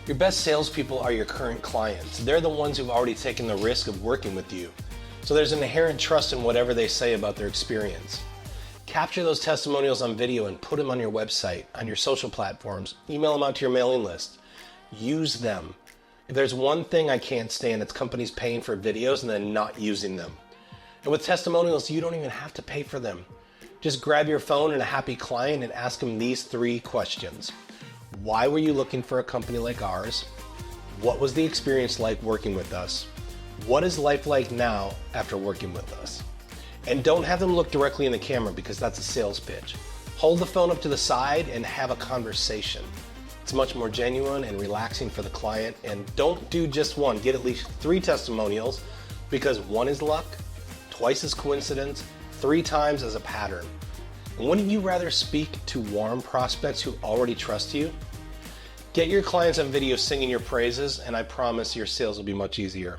Your best salespeople are your current clients. They're the ones who've already taken the risk of working with you. So there's an inherent trust in whatever they say about their experience. Capture those testimonials on video and put them on your website, on your social platforms. Email them out to your mailing list. Use them. If there's one thing I can't stand, it's companies paying for videos and then not using them. And with testimonials, you don't even have to pay for them. Just grab your phone and a happy client and ask them these 3 questions. Why were you looking for a company like ours? What was the experience like working with us? What is life like now after working with us? And don't have them look directly in the camera because that's a sales pitch. Hold the phone up to the side and have a conversation. It's much more genuine and relaxing for the client. And don't do just one, get at least 3 testimonials because 1 is luck, twice is coincidence, 3 times as a pattern. And wouldn't you rather speak to warm prospects who already trust you? Get your clients on video singing your praises, and I promise your sales will be much easier.